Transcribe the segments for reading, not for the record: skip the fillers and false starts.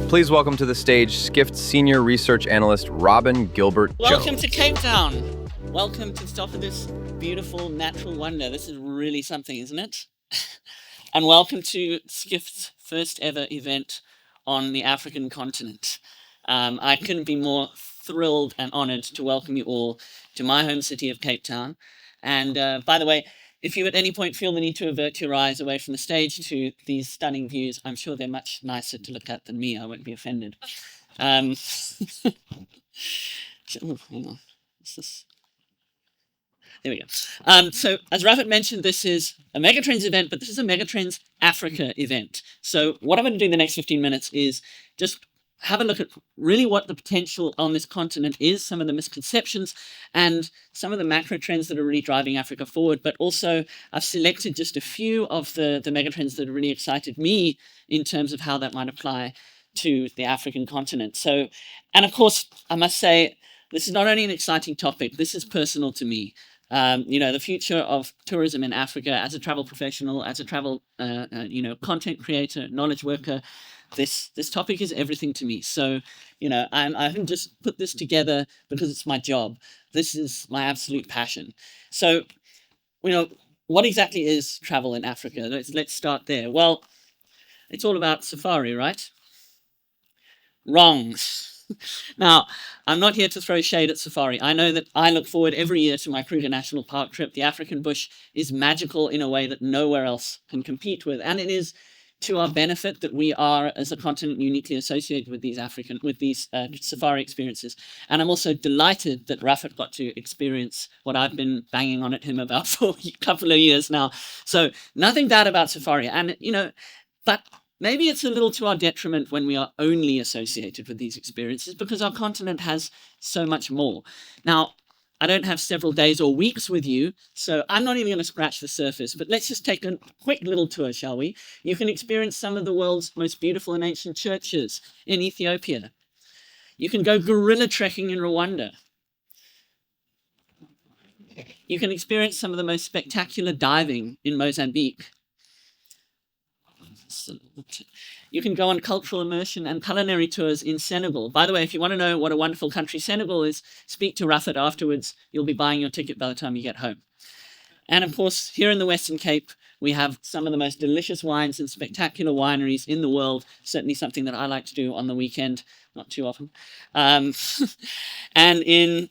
Please welcome to the stage Skift Senior Research Analyst Robin Gilbert-Jones. Welcome to Cape Town. Welcome to the top of this beautiful natural wonder. This is really something, isn't it? And welcome to Skift's first ever event on the African continent. I couldn't be more thrilled and honored to welcome you all to my home city of Cape Town. And by the way, if you at any point feel the need to avert your eyes away from the stage to these stunning views, I'm sure they're much nicer to look at than me. I won't be offended. Oh, hang on. What's this? There we go. So as Rafat mentioned, this is a Megatrends event, but this is a Megatrends Africa event. So what I'm going to do in the next 15 minutes is just have a look at really what the potential on this continent is, some of the misconceptions, and some of the macro trends that are really driving Africa forward. But also, I've selected just a few of the megatrends that have really excited me in terms of how that might apply to the African continent. So, and of course, I must say, this is not only an exciting topic, this is personal to me. The future of tourism in Africa as a travel professional, as a travel, content creator, knowledge worker, this topic is everything to me. So, I haven't just put this together because it's my job. This is my absolute passion. So, what exactly is travel in Africa? Let's start there. Well, it's all about safari, right? Wrong. Now, I'm not here to throw shade at safari. I know that I look forward every year to my Kruger National Park trip. The African bush is magical in a way that nowhere else can compete with. And it is to our benefit that we are, as a continent, uniquely associated with these safari experiences. And I'm also delighted that Rafat got to experience what I've been banging on at him about for a couple of years now. So nothing bad about safari. And, but maybe it's a little to our detriment when we are only associated with these experiences because our continent has so much more. Now, I don't have several days or weeks with you, so I'm not even going to scratch the surface, but let's just take a quick little tour, shall we? You can experience some of the world's most beautiful and ancient churches in Ethiopia. You can go gorilla trekking in Rwanda. You can experience some of the most spectacular diving in Mozambique. You can go on cultural immersion and culinary tours in Senegal. By the way, if you want to know what a wonderful country Senegal is, speak to Rafat afterwards. You'll be buying your ticket by the time you get home. And of course, here in the Western Cape, we have some of the most delicious wines and spectacular wineries in the world. Certainly something that I like to do on the weekend, not too often. And in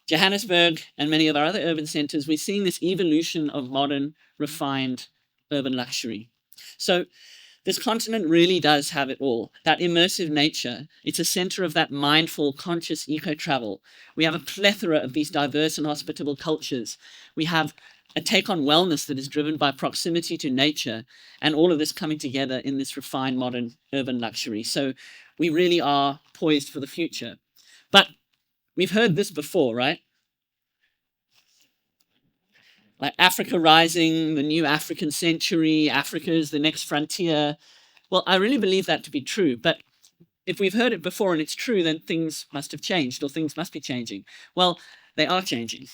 Johannesburg and many of our other urban centers, we're seeing this evolution of modern, refined urban luxury. So this continent really does have it all. That immersive nature, it's a center of that mindful, conscious eco-travel. We have a plethora of these diverse and hospitable cultures. We have a take on wellness that is driven by proximity to nature, and all of this coming together in this refined, modern, urban luxury. So we really are poised for the future. But we've heard this before, right? Like Africa rising, the new African century, Africa is the next frontier. Well, I really believe that to be true. But if we've heard it before and it's true, then things must have changed or things must be changing. Well, they are changing.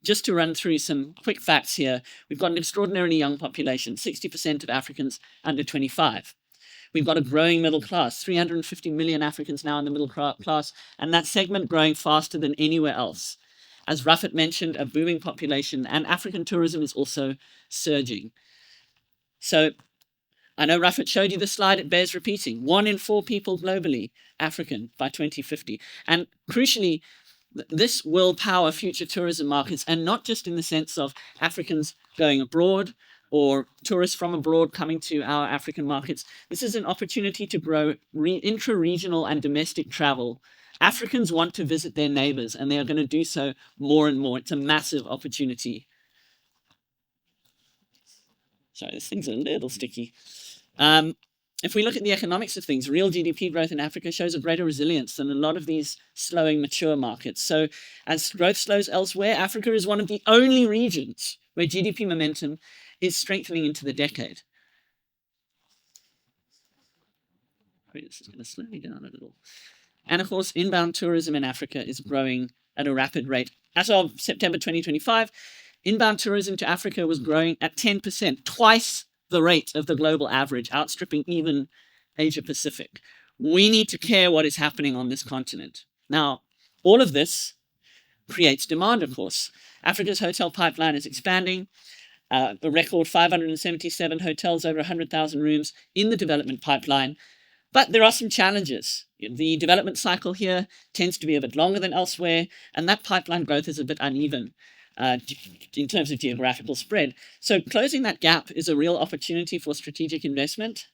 Just to run through some quick facts here, we've got an extraordinarily young population, 60% of Africans under 25. We've got a growing middle class, 350 million Africans now in the middle class, and that segment growing faster than anywhere else. As Rafat mentioned, a booming population, and African tourism is also surging. So I know Rafat showed you the slide, it bears repeating. 1 in 4 people globally, African by 2050. And crucially, this will power future tourism markets, and not just in the sense of Africans going abroad or tourists from abroad coming to our African markets. This is an opportunity to grow intra-regional and domestic travel. Africans want to visit their neighbors, and they are going to do so more and more. It's a massive opportunity. Sorry, this thing's a little sticky. If we look at the economics of things, real GDP growth in Africa shows a greater resilience than a lot of these slowing mature markets. So as growth slows elsewhere, Africa is one of the only regions where GDP momentum is strengthening into the decade. This is going to slow me down a little. And of course, inbound tourism in Africa is growing at a rapid rate. As of September 2025, inbound tourism to Africa was growing at 10%, twice the rate of the global average, outstripping even Asia Pacific. we need to care what is happening on this continent. Now, all of this creates demand, of course. Africa's hotel pipeline is expanding. A record 577 hotels, over 100,000 rooms in the development pipeline. But there are some challenges. The development cycle here tends to be a bit longer than elsewhere, and that pipeline growth is a bit uneven in terms of geographical spread. So closing that gap is a real opportunity for strategic investment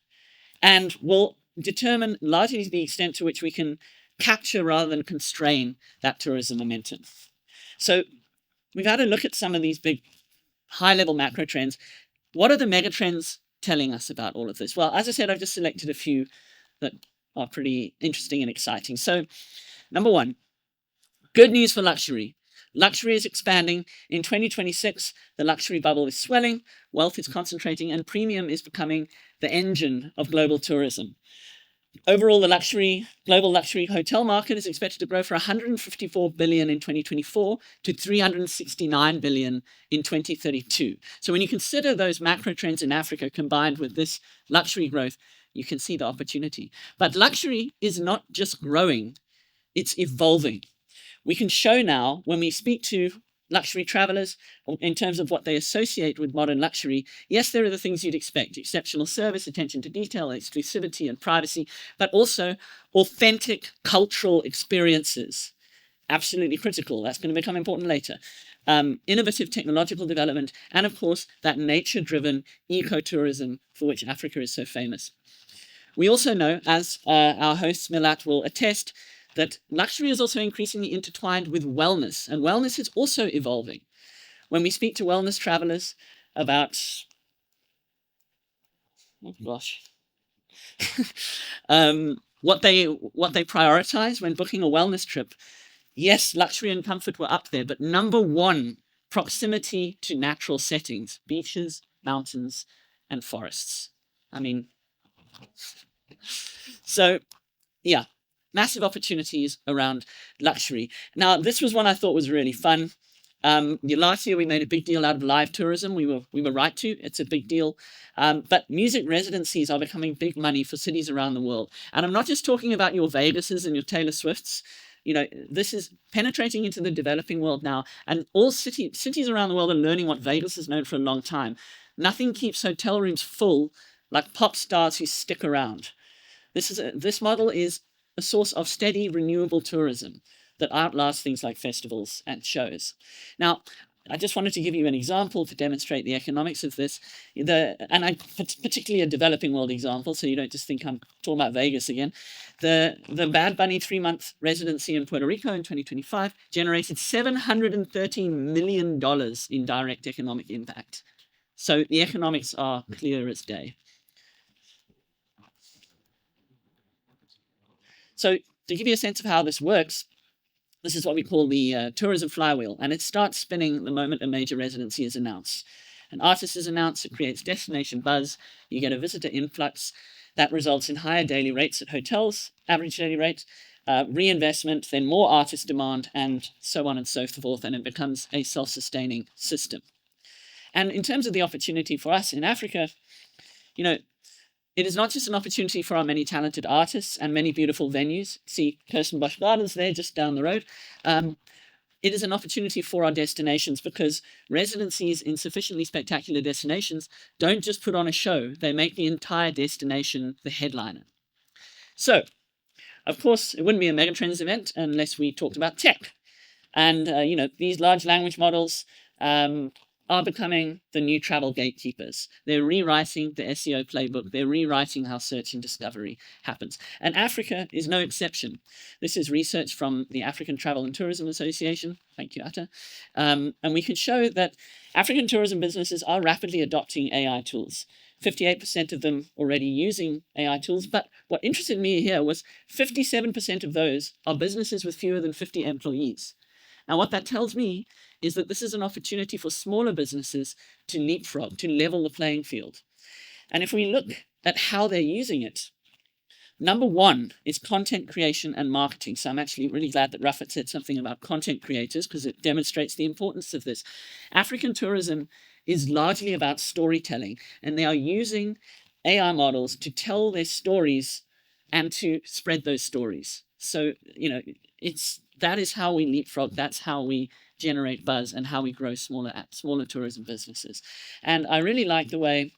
and will determine largely the extent to which we can capture rather than constrain that tourism momentum. So we've had a look at some of these big high-level macro trends. What are the megatrends telling us about all of this? Well, as I said, I've just selected a few that are pretty interesting and exciting. So, number one, good news for luxury. Luxury is expanding. In 2026, the luxury bubble is swelling, wealth is concentrating, and premium is becoming the engine of global tourism. Overall, the global luxury hotel market is expected to grow from 154 billion in 2024 to 369 billion in 2032. So when you consider those macro trends in Africa combined with this luxury growth, you can see the opportunity. But luxury is not just growing, it's evolving. We can show now when we speak to luxury travelers in terms of what they associate with modern luxury. Yes, there are the things you'd expect: exceptional service, attention to detail, exclusivity and privacy, but also authentic cultural experiences. Absolutely critical. That's going to become important later. Innovative technological development, and of course, that nature-driven ecotourism for which Africa is so famous. We also know, as our host Milat will attest, that luxury is also increasingly intertwined with wellness, and wellness is also evolving. When we speak to wellness travelers about, what they prioritize when booking a wellness trip, yes, luxury and comfort were up there, but number one, proximity to natural settings, beaches, mountains, and forests. I mean, so yeah, massive opportunities around luxury. Now, this was one I thought was really fun. Last year we made a big deal out of live tourism. We were right to. It's a big deal. But music residencies are becoming big money for cities around the world. And I'm not just talking about your Vegases and your Taylor Swifts. You know, this is penetrating into the developing world now. And all cities around the world are learning what Vegas has known for a long time. Nothing keeps hotel rooms full like pop stars who stick around. This model is a source of steady, renewable tourism that outlasts things like festivals and shows. Now, I just wanted to give you an example to demonstrate the economics of this, particularly a developing world example, so you don't just think I'm talking about Vegas again. The Bad Bunny 3-month residency in Puerto Rico in 2025 generated $713 million in direct economic impact. So the economics are clear as day. So to give you a sense of how this works, this is what we call the tourism flywheel, and it starts spinning the moment a major residency is announced. An artist is announced, it creates destination buzz, you get a visitor influx, that results in higher daily rates at hotels, average daily rate, reinvestment, then more artist demand, and so on and so forth, and it becomes a self-sustaining system. And in terms of the opportunity for us in Africa, you know, it is not just an opportunity for our many talented artists and many beautiful venues. See Kirstenbosch Gardens there just down the road. It is an opportunity for our destinations because residencies in sufficiently spectacular destinations don't just put on a show, they make the entire destination the headliner. So, of course, it wouldn't be a Megatrends event unless we talked about tech. And, these large language models are becoming the new travel gatekeepers. They're rewriting the SEO playbook. They're rewriting how search and discovery happens. And Africa is no exception. This is research from the African Travel and Tourism Association. Thank you, Atta. And we can show that African tourism businesses are rapidly adopting AI tools. 58% of them already using AI tools. But what interested me here was 57% of those are businesses with fewer than 50 employees. Now, what that tells me is that this is an opportunity for smaller businesses to leapfrog, to level the playing field. And if we look at how they're using it, number one is content creation and marketing. So I'm actually really glad that Rafat said something about content creators because it demonstrates the importance of this. African tourism is largely about storytelling, and they are using AI models to tell their stories and to spread those stories. So, that is how we leapfrog. That's how we generate buzz and how we grow smaller tourism businesses. And I really like the way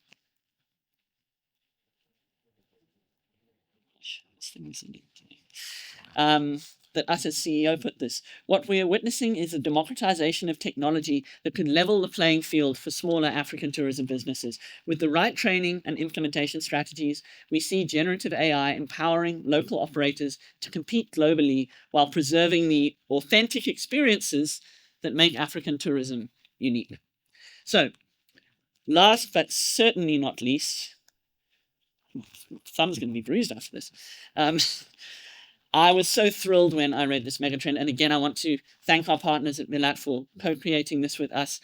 that us as CEO put this. What we are witnessing is a democratization of technology that could level the playing field for smaller African tourism businesses. With the right training and implementation strategies, we see generative AI empowering local operators to compete globally while preserving the authentic experiences that make African tourism unique. So, last but certainly not least, thumb's going to be bruised after this. I was so thrilled when I read this megatrend. And again, I want to thank our partners at Milat for co-creating this with us.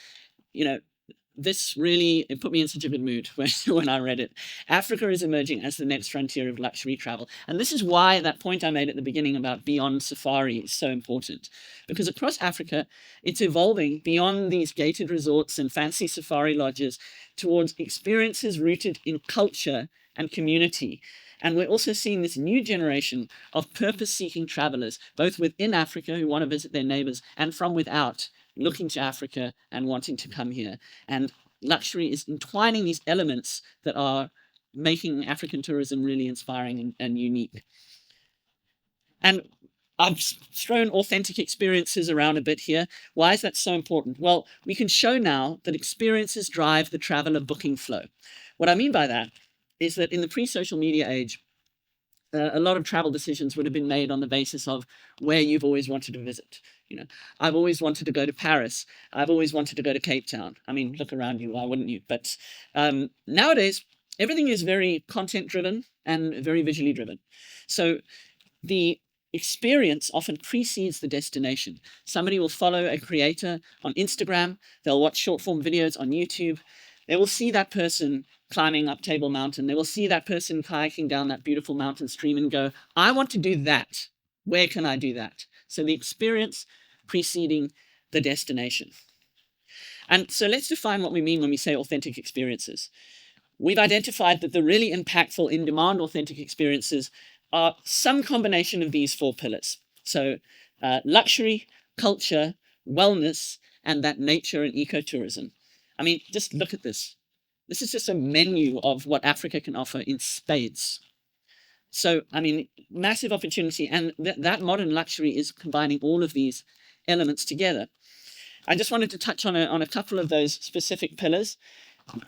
This really, it put me in such a good mood when I read it. Africa is emerging as the next frontier of luxury travel. And this is why that point I made at the beginning about beyond safari is so important. Because across Africa, it's evolving beyond these gated resorts and fancy safari lodges towards experiences rooted in culture and community. And we're also seeing this new generation of purpose-seeking travelers, both within Africa who want to visit their neighbors and from without, looking to Africa and wanting to come here. And luxury is entwining these elements that are making African tourism really inspiring and unique. And I've thrown authentic experiences around a bit here. Why is that so important? Well, we can show now that experiences drive the traveler booking flow. What I mean by that is that in the pre-social media age, a lot of travel decisions would have been made on the basis of where you've always wanted to visit. I've always wanted to go to Paris. I've always wanted to go to Cape Town. I mean, look around you, why wouldn't you? But nowadays, everything is very content driven and very visually driven. So the experience often precedes the destination. Somebody will follow a creator on Instagram. They'll watch short form videos on YouTube. They will see that person climbing up Table Mountain. They will see that person kayaking down that beautiful mountain stream and go, I want to do that. Where can I do that? So the experience preceding the destination. And so let's define what we mean when we say authentic experiences. We've identified that the really impactful in-demand authentic experiences are some combination of these 4 pillars. So luxury, culture, wellness, and that nature and ecotourism. I mean, just look at this. This is just a menu of what Africa can offer in spades. So, I mean, massive opportunity. And that modern luxury is combining all of these elements together. I just wanted to touch on a couple of those specific pillars.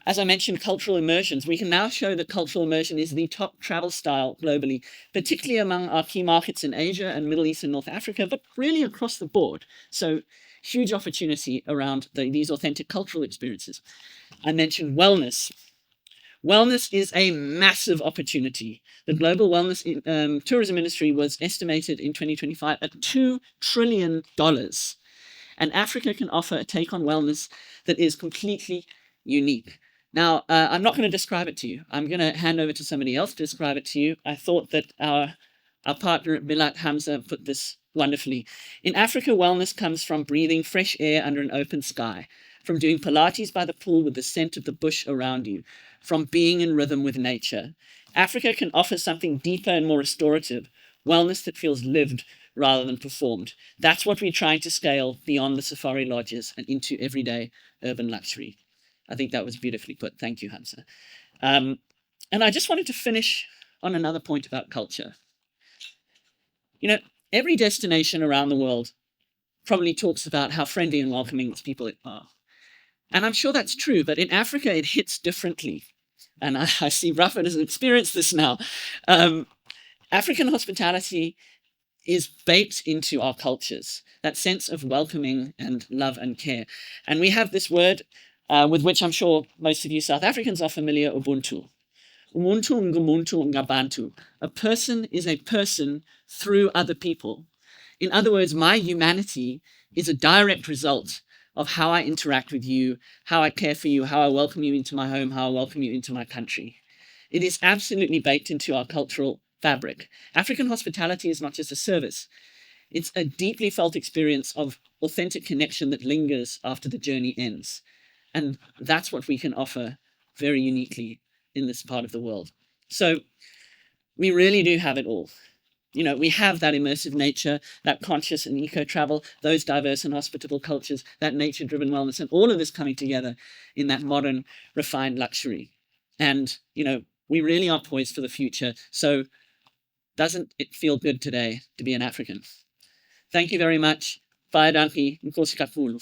As I mentioned, cultural immersions. We can now show that cultural immersion is the top travel style globally, particularly among our key markets in Asia and Middle East and North Africa, but really across the board. So huge opportunity around these authentic cultural experiences. I mentioned wellness. Wellness is a massive opportunity. The global wellness tourism industry was estimated in 2025 at $2 trillion. And Africa can offer a take on wellness that is completely unique. Now, I'm not going to describe it to you. I'm going to hand over to somebody else to describe it to you. I thought that our partner at Milat, Hamza, put this wonderfully. In Africa, wellness comes from breathing fresh air under an open sky, from doing Pilates by the pool with the scent of the bush around you, from being in rhythm with nature. Africa can offer something deeper and more restorative, wellness that feels lived rather than performed. That's what we're trying to scale beyond the safari lodges and into everyday urban luxury. I think that was beautifully put. Thank you, Hamza. And I just wanted to finish on another point about culture. Every destination around the world probably talks about how friendly and welcoming its people are. And I'm sure that's true, but in Africa, it hits differently. And I see Rafa has experienced this now. African hospitality is baked into our cultures, that sense of welcoming and love and care. And we have this word with which I'm sure most of you South Africans are familiar, Ubuntu. Ubuntu ngumuntu ngabantu. A person is a person through other people. In other words, my humanity is a direct result of how I interact with you, how I care for you, how I welcome you into my home, how I welcome you into my country. It is absolutely baked into our cultural fabric. African hospitality is not just a service. It's a deeply felt experience of authentic connection that lingers after the journey ends. And that's what we can offer very uniquely in this part of the world. So we really do have it all. You know, we have that immersive nature, that conscious and eco-travel, those diverse and hospitable cultures, that nature-driven wellness, and all of this coming together in that modern, refined luxury. And, you know, we really are poised for the future. So doesn't it feel good today to be an African? Thank you very much. Baie dankie. Nkosi kakhulu.